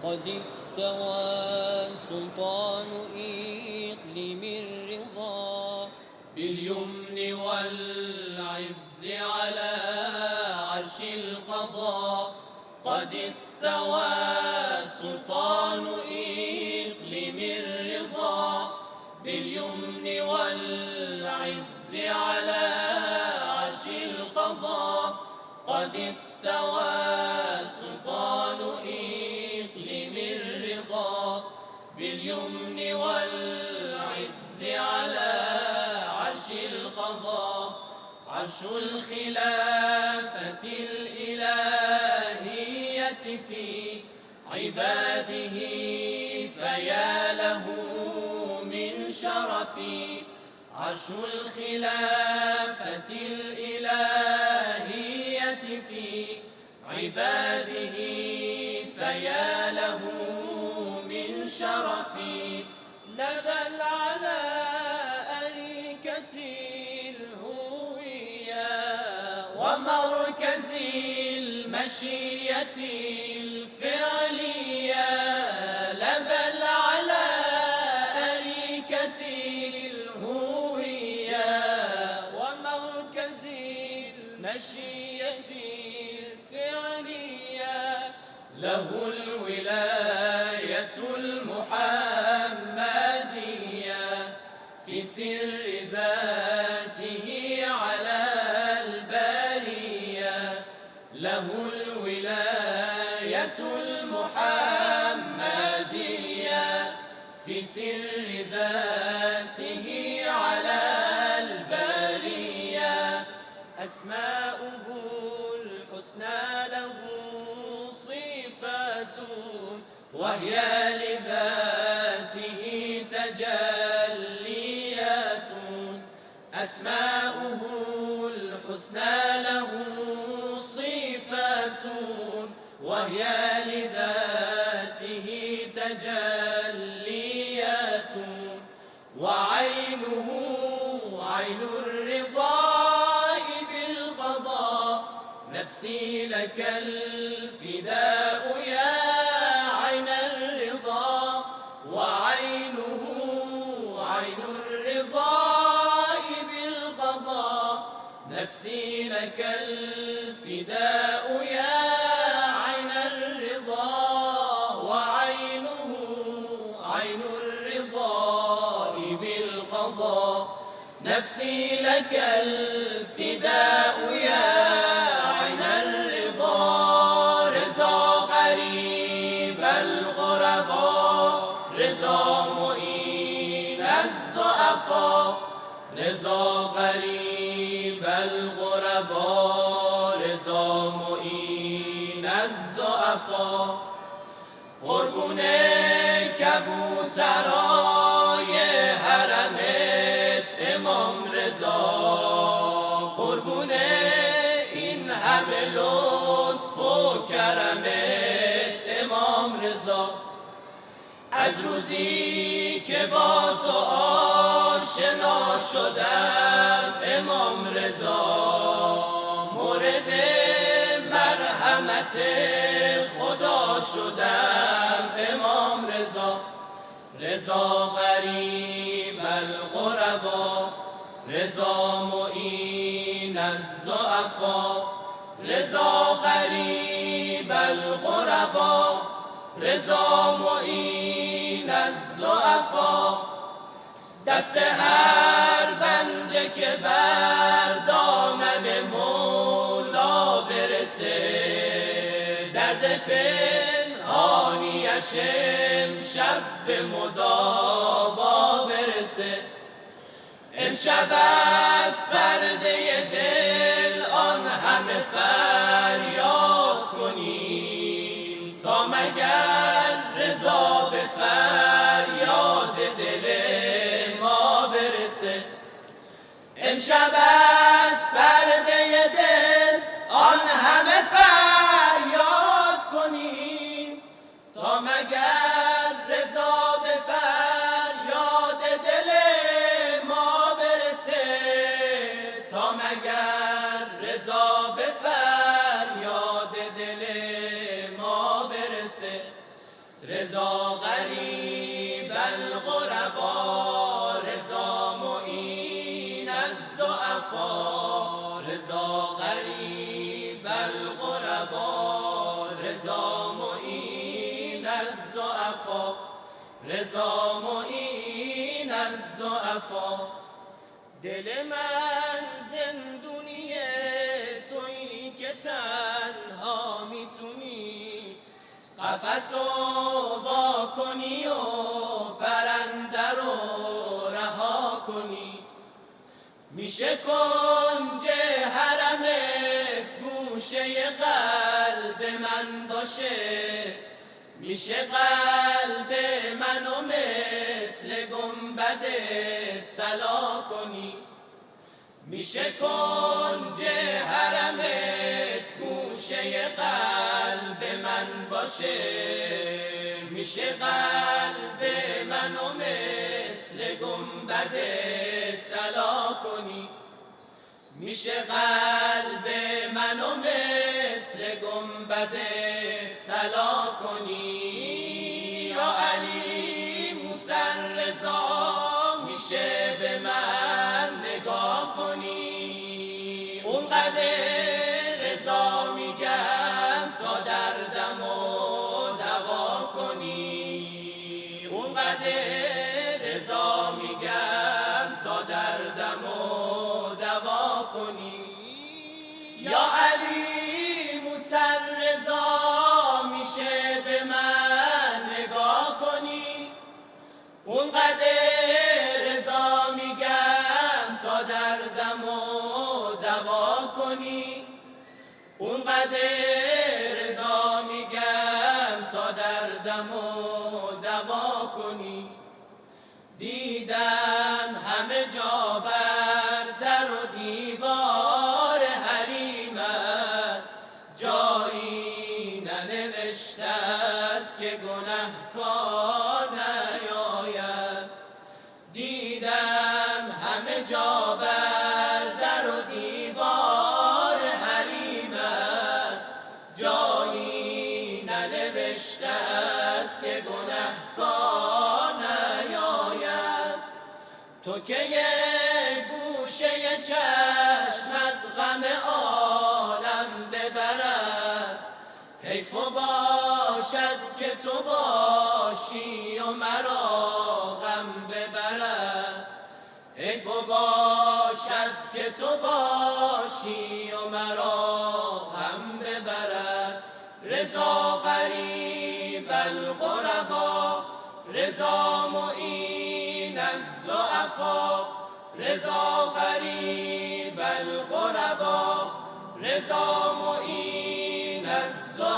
قد استوى سلطان إقليم الرضا باليمن والعز على عرش القضاء. قد استوى سلطان إقليم الرضا باليمن والعز على عرش القضاء. قد استوى سلطان إقليم الرضا باليمن والعز على عرش القضاء. عرش الخلافة الإلهية في عباده فيا له من شرف. عرش الخلافة الإلهية في عباده فيا له من شرف. لا بل على أريكة الهوية ومركز المشية الفعلية. لا بل على أريكة الهوية ومركز المشية الفعلية. له الولاية المحمدية في سر ذاته على البرية. له الولاية المحمدية في سر ذاته على البرية. أسماؤه الحسنى له صفات وهي لذاته تجليات. أسماؤه الحسنى له صفات وهي لذاته تجليات. وعينه عين الرضا بالقضاء. نفسي لك الفداء يا عين الرضا. وعينه عين الرضا بالقضاء. نفسي لك الفداء يا عين الرضا. وعينه عين الرضا بالقضاء. نفسي لك الفداء يا عين الرضا. رضا قريب الغرباء رضا معين الضعفاء. رضا قريب الغرباء رضا معين الضعفاء. قربون کبوترای حرمت امام رضا. قربون این همه لطف و کرمت امام رضا. از روزی که با تو آشنا شدم امام رضا. مورد مرحمت خدا شدم امام رضا. رضا قریب الغربا رضا معین الضعفا. رضا قریب الغربا رضا معین الضعفا. دست هر بنده که بر دامن مولا برسه درد پنهانیش امشب به مداوا برسه. امشب از پرده دل آن همه فریاد کنیم تا مگر رضا به فریاد دل ما برسه. امشب از پرده دل آن همه فریاد کنیم تا مگر رضا به فریاد دل ما برسه. تا مگر رضا به فریاد دل ما برسه. رضا غریب الغربا، رضا معین الضعفا، رضا غریب الغربا، رضا معین الضعفا، رضا معین الضعفا. دل من زندونی تویی که تنها میتونی قفسو وا کنی و پرنده رو رها کنی. میشه کنج حرمت گوشه قلب من باشه، میشه قلب منو مثل گنبد طلا کنی. میشه کنج حرمت گوشه قلب من باشه، میشه قلب منو مثل گنبد طلا کنی. میشه قلب منو مثل گنبد طلا کنی. یا علی موسی رضا، میشه به من نگاه کنی. اونقدر رضا میگم تا دردمو دوا کنی. اونقدر رضا میگم تا دردمو دوا کنی. یا علی موسی رضا، میشه به من نگاه کنی. اونقدر رضا میگم تا دردمو دوا کنی. اونقدر رضا میگم تا دردمو دوا کنی. دیدم همه جا بر در و دیوار حریمت جایی ننوشته است که گنهکار نیاید. دیدم همه جا بر در و دیوار حریمت جایی ننوشته است که گنهکار نیاید. تو که یک گوشه چشمت غم عالم ببرد، حیف باشد که تو باشی و مرا غم ببرد. حیف باشد که تو باشی و مرا غم ببرد. رضا غریب الغربا، رضا معین الضعفا، رضا غریب الغربا، رضا معین الضعفا.